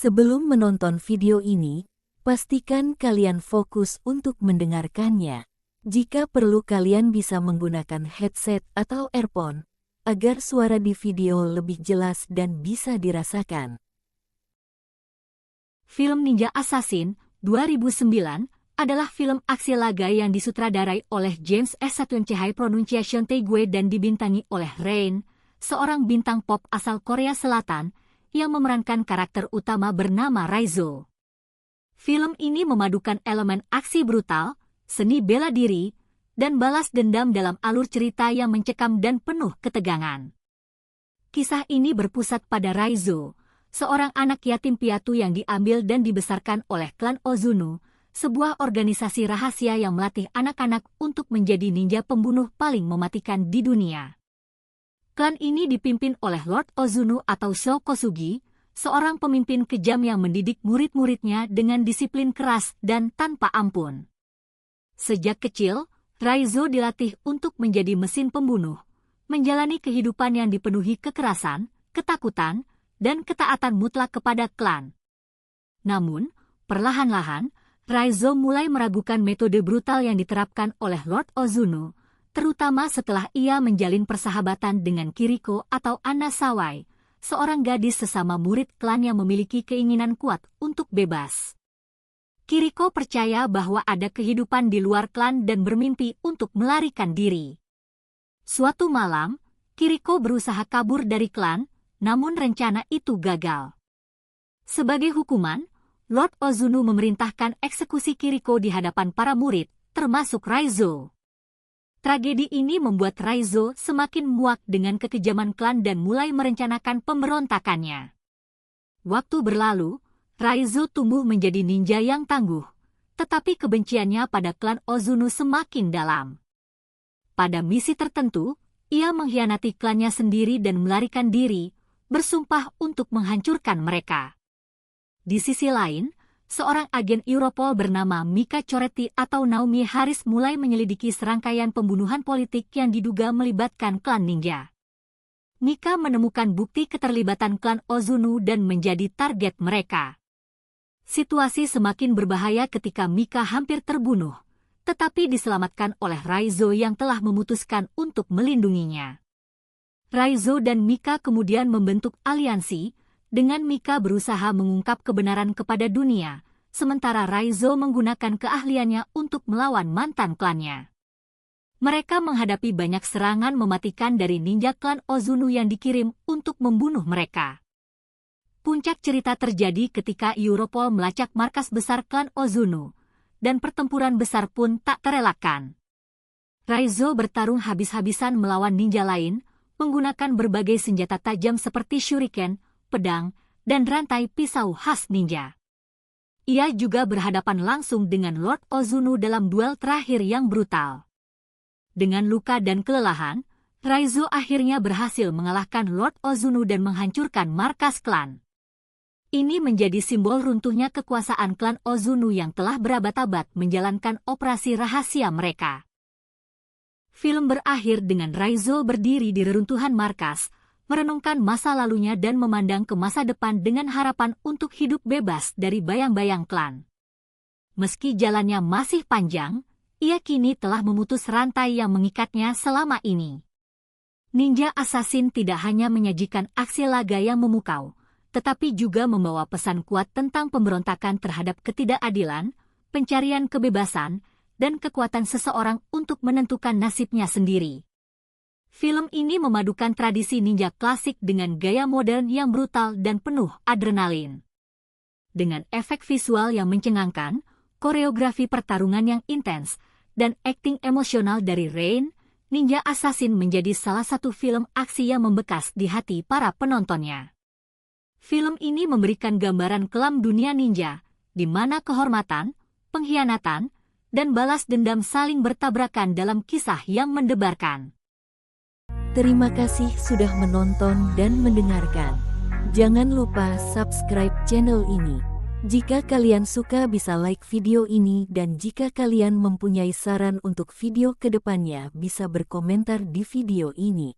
Sebelum menonton video ini, pastikan kalian fokus untuk mendengarkannya. Jika perlu kalian bisa menggunakan headset atau earphone, agar suara di video lebih jelas dan bisa dirasakan. Film Ninja Assassin 2009 adalah film aksi laga yang disutradarai oleh James S. Satyonchai Pronunciation Taegwe dan dibintangi oleh Rain, seorang bintang pop asal Korea Selatan yang memerankan karakter utama bernama Raizo. Film ini memadukan elemen aksi brutal, seni bela diri, dan balas dendam dalam alur cerita yang mencekam dan penuh ketegangan. Kisah ini berpusat pada Raizo, seorang anak yatim piatu yang diambil dan dibesarkan oleh klan Ozunu, sebuah organisasi rahasia yang melatih anak-anak untuk menjadi ninja pembunuh paling mematikan di dunia. Klan ini dipimpin oleh Lord Ozunu atau Sho Kosugi, seorang pemimpin kejam yang mendidik murid-muridnya dengan disiplin keras dan tanpa ampun. Sejak kecil, Raizo dilatih untuk menjadi mesin pembunuh, menjalani kehidupan yang dipenuhi kekerasan, ketakutan, dan ketaatan mutlak kepada klan. Namun, perlahan-lahan, Raizo mulai meragukan metode brutal yang diterapkan oleh Lord Ozunu, terutama setelah ia menjalin persahabatan dengan Kiriko atau Anna Sawai, seorang gadis sesama murid klan yang memiliki keinginan kuat untuk bebas. Kiriko percaya bahwa ada kehidupan di luar klan dan bermimpi untuk melarikan diri. Suatu malam, Kiriko berusaha kabur dari klan, namun rencana itu gagal. Sebagai hukuman, Lord Ozunu memerintahkan eksekusi Kiriko di hadapan para murid, termasuk Raizo. Tragedi ini membuat Raizo semakin muak dengan kekejaman klan dan mulai merencanakan pemberontakannya. Waktu berlalu, Raizo tumbuh menjadi ninja yang tangguh, tetapi kebenciannya pada klan Ozunu semakin dalam. Pada misi tertentu, ia mengkhianati klannya sendiri dan melarikan diri, bersumpah untuk menghancurkan mereka. Di sisi lain, seorang agen Europol bernama Mika Coretti atau Naomi Harris mulai menyelidiki serangkaian pembunuhan politik yang diduga melibatkan klan ninja. Mika menemukan bukti keterlibatan klan Ozunu dan menjadi target mereka. Situasi semakin berbahaya ketika Mika hampir terbunuh, tetapi diselamatkan oleh Raizo yang telah memutuskan untuk melindunginya. Raizo dan Mika kemudian membentuk aliansi, dengan Mika berusaha mengungkap kebenaran kepada dunia, sementara Raizo menggunakan keahliannya untuk melawan mantan klannya. Mereka menghadapi banyak serangan mematikan dari ninja klan Ozunu yang dikirim untuk membunuh mereka. Puncak cerita terjadi ketika Europol melacak markas besar klan Ozunu, dan pertempuran besar pun tak terelakkan. Raizo bertarung habis-habisan melawan ninja lain, menggunakan berbagai senjata tajam seperti shuriken, pedang, dan rantai pisau khas ninja. Ia juga berhadapan langsung dengan Lord Ozunu dalam duel terakhir yang brutal. Dengan luka dan kelelahan, Raizo akhirnya berhasil mengalahkan Lord Ozunu dan menghancurkan markas klan. Ini menjadi simbol runtuhnya kekuasaan klan Ozunu yang telah berabad-abad menjalankan operasi rahasia mereka. Film berakhir dengan Raizo berdiri di reruntuhan markas, merenungkan masa lalunya dan memandang ke masa depan dengan harapan untuk hidup bebas dari bayang-bayang klan. Meski jalannya masih panjang, ia kini telah memutus rantai yang mengikatnya selama ini. Ninja Assassin tidak hanya menyajikan aksi laga yang memukau, tetapi juga membawa pesan kuat tentang pemberontakan terhadap ketidakadilan, pencarian kebebasan, dan kekuatan seseorang untuk menentukan nasibnya sendiri. Film ini memadukan tradisi ninja klasik dengan gaya modern yang brutal dan penuh adrenalin. Dengan efek visual yang mencengangkan, koreografi pertarungan yang intens, dan akting emosional dari Rain, Ninja Assassin menjadi salah satu film aksi yang membekas di hati para penontonnya. Film ini memberikan gambaran kelam dunia ninja, di mana kehormatan, pengkhianatan, dan balas dendam saling bertabrakan dalam kisah yang mendebarkan. Terima kasih sudah menonton dan mendengarkan. Jangan lupa subscribe channel ini. Jika kalian suka bisa like video ini dan jika kalian mempunyai saran untuk video kedepannya bisa berkomentar di video ini.